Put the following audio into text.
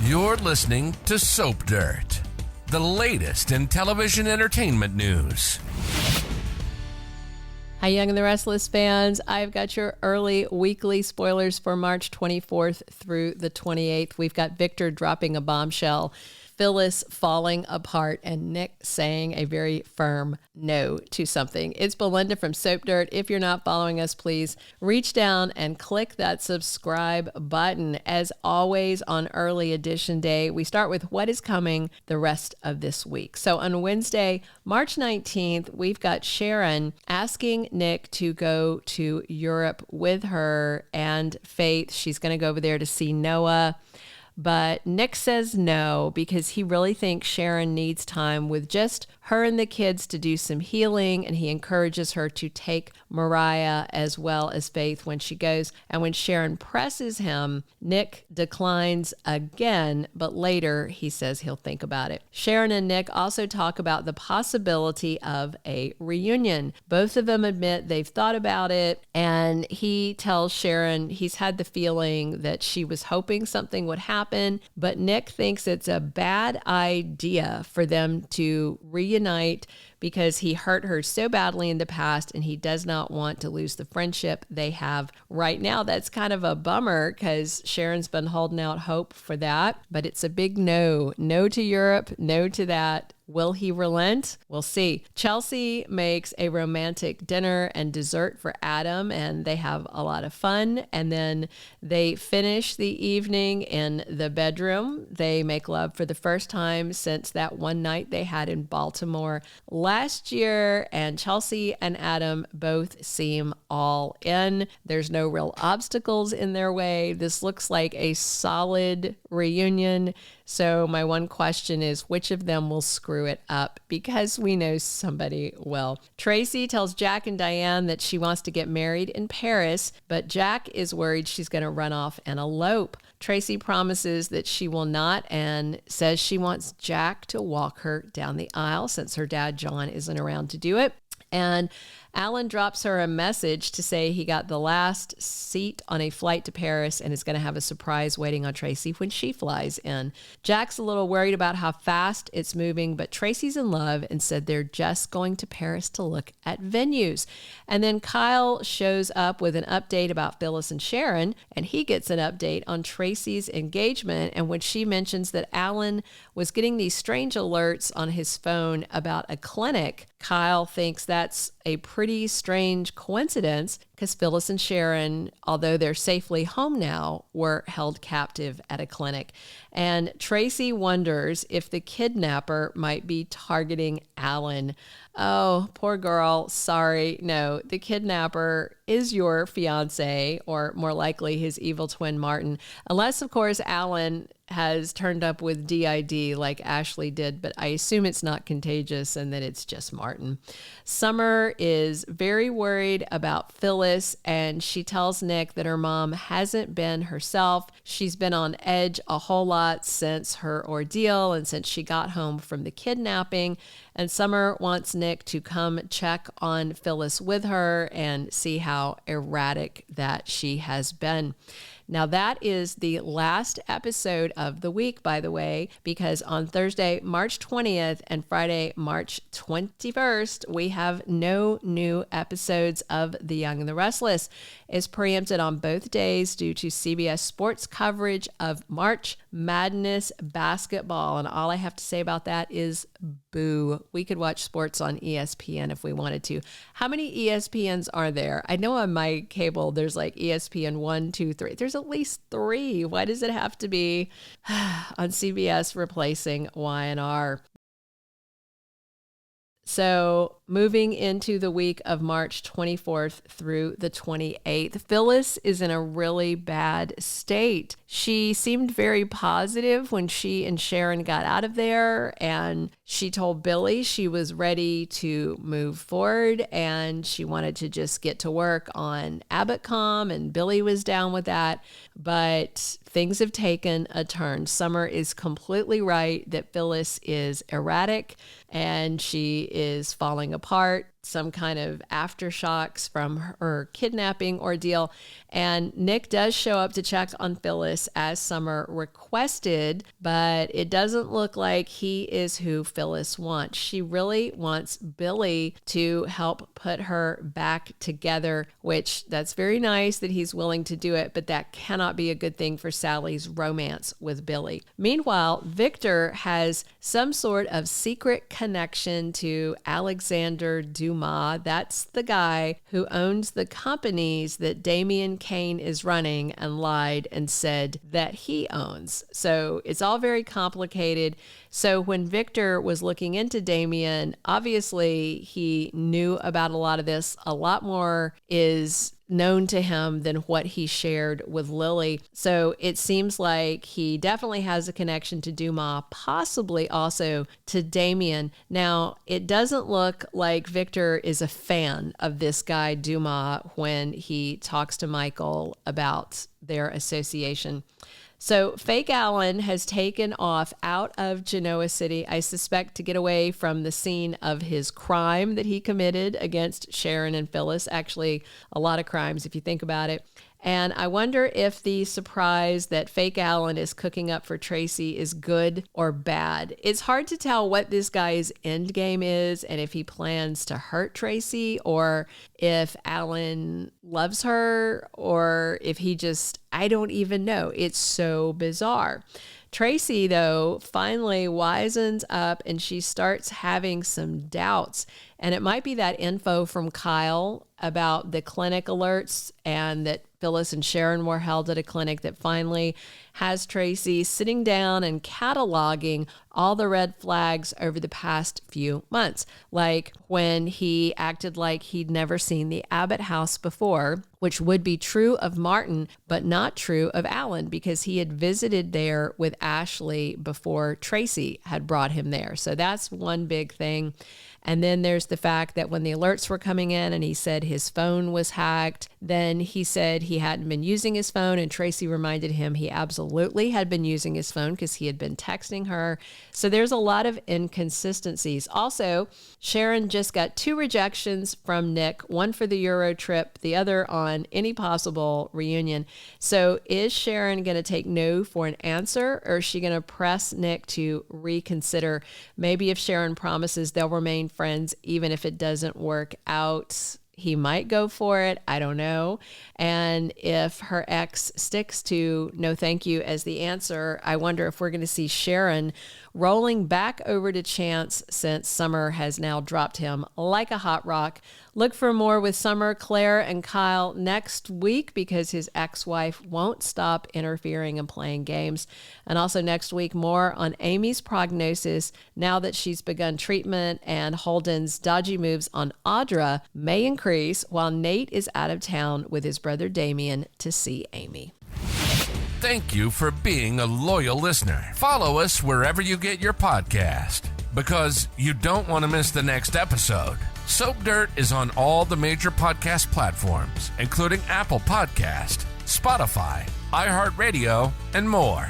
You're listening to Soap Dirt, the latest in television entertainment news. Hi, Young and the Restless fans. I've got your early weekly spoilers for March 24th through the 28th. We've got Victor dropping a bombshell, Phyllis falling apart, and Nick saying a very firm no to something. It's Belinda from Soap Dirt. If you're not following us, please reach down and click that subscribe button. As always, on early edition day, we start with what is coming the rest of this week. So on Wednesday, March 19th, we've got Sharon asking Nick to go to Europe with her and Faith. She's going to go over there to see Noah. But Nick says no because he really thinks Sharon needs time with just her and the kids to do some healing, and he encourages her to take Mariah as well as Faith when she goes. And when Sharon presses him, Nick declines again, but later he says he'll think about it. Sharon and Nick also talk about the possibility of a reunion. Both of them admit they've thought about it, and he tells Sharon he's had the feeling that she was hoping something would happen, but Nick thinks it's a bad idea for them to reunite because he hurt her so badly in the past and he does not want to lose the friendship they have right now. That's kind of a bummer because Sharon's been holding out hope for that, but it's a big no. No to Europe, no to that. Will he relent? We'll see. Chelsea makes a romantic dinner and dessert for Adam, and they have a lot of fun. And then they finish the evening in the bedroom. They make love for the first time since that one night they had in Baltimore last year. And Chelsea and Adam both seem all in. There's no real obstacles in their way. This looks like a solid reunion. So my one question is, which of them will screw it up? Because we know somebody will. Tracy tells Jack and Diane that she wants to get married in Paris, but Jack is worried she's going to run off and elope. Tracy promises that she will not and says she wants Jack to walk her down the aisle since her dad, John, isn't around to do it. And Alan drops her a message to say he got the last seat on a flight to Paris and is going to have a surprise waiting on Tracy when she flies in. Jack's a little worried about how fast it's moving, but Tracy's in love and said they're just going to Paris to look at venues. And then Kyle shows up with an update about Phyllis and Sharon, and he gets an update on Tracy's engagement. And when she mentions that Alan was getting these strange alerts on his phone about a clinic, Kyle thinks that's a pretty strange coincidence because Phyllis and Sharon, although they're safely home now, were held captive at a clinic. And Tracy wonders if the kidnapper might be targeting Alan. Oh, poor girl. Sorry. No, the kidnapper is your fiance, or more likely his evil twin, Martin. Unless, of course, Alan has turned up with DID like Ashley did, but I assume it's not contagious and that it's just Martin. Summer is very worried about Phyllis, and she tells Nick that her mom hasn't been herself. She's been on edge a whole lot since her ordeal and since she got home from the kidnapping. And Summer wants Nick to come check on Phyllis with her and see how erratic that she has been. Now, that is the last episode of the week, by the way, because on Thursday, March 20th and Friday, March 21st, we have no new episodes of The Young and the Restless. It's preempted on both days due to CBS Sports coverage of March Madness basketball. And all I have to say about that is boo. We could watch sports on ESPN if we wanted to. How many ESPNs are there? I know on my cable, there's like ESPN 1, 2, 3. There's at least 3. Why does it have to be on CBS replacing Y&R? So moving into the week of March 24th through the 28th, Phyllis is in a really bad state. She seemed very positive when she and Sharon got out of there, and she told Billy she was ready to move forward and she wanted to just get to work on Abbott.com, and Billy was down with that. But things have taken a turn. Summer is completely right that Phyllis is erratic and she is falling apart. some kind of aftershocks from her kidnapping ordeal. And Nick does show up to check on Phyllis as Summer requested, but it doesn't look like he is who Phyllis wants. She really wants Billy to help put her back together, which that's very nice that he's willing to do it, but that cannot be a good thing for Sally's romance with Billy. Meanwhile, Victor has some sort of secret connection to Alexander Dumas. That's the guy who owns the companies that Damian Kane is running and lied and said that he owns. So it's all very complicated. So when Victor was looking into Damian, obviously he knew about a lot of this. A lot more is known to him than what he shared with Lily. So it seems like he definitely has a connection to Dumas, possibly also to Damian. Now, it doesn't look like Victor is a fan of this guy Dumas when he talks to Michael about their association. So Fake Allen has taken off out of Genoa City, I suspect to get away from the scene of his crime that he committed against Sharon and Phyllis. Actually, a lot of crimes if you think about it. And I wonder if the surprise that Fake Allen is cooking up for Tracy is good or bad. It's hard to tell what this guy's end game is and if he plans to hurt Tracy or if Allen loves her or if he just, I don't even know. It's so bizarre. Tracy, though, finally wisens up and she starts having some doubts. And it might be that info from Kyle about the clinic alerts and that Phyllis and Sharon were held at a clinic that finally has Tracy sitting down and cataloging all the red flags over the past few months. Like when he acted like he'd never seen the Abbott house before, which would be true of Martin, but not true of Allen because he had visited there with Ashley before Tracy had brought him there. So that's one big thing. And then there's the fact that when the alerts were coming in and he said his phone was hacked, then he said he hadn't been using his phone, and Tracy reminded him he absolutely had been using his phone because he had been texting her. So there's a lot of inconsistencies. Also, Sharon just got 2 rejections from Nick, one for the Euro trip, the other on any possible reunion. So is Sharon going to take no for an answer, or is she going to press Nick to reconsider? Maybe if Sharon promises they'll remain friends, even if it doesn't work out, he might go for it. I don't know. And if her ex sticks to no thank you as the answer, I wonder if we're going to see Sharon rolling back over to Chance since Summer has now dropped him like a hot rock. Look for more with Summer, Claire, and Kyle next week because his ex-wife won't stop interfering and playing games. And also next week, more on Amy's prognosis now that she's begun treatment, and Holden's dodgy moves on Audra may increase while Nate is out of town with his brother Damien to see Amy. Thank you for being a loyal listener. Follow us wherever you get your podcast because you don't want to miss the next episode. Soap Dirt is on all the major podcast platforms, including Apple Podcast, Spotify, iHeartRadio, and more.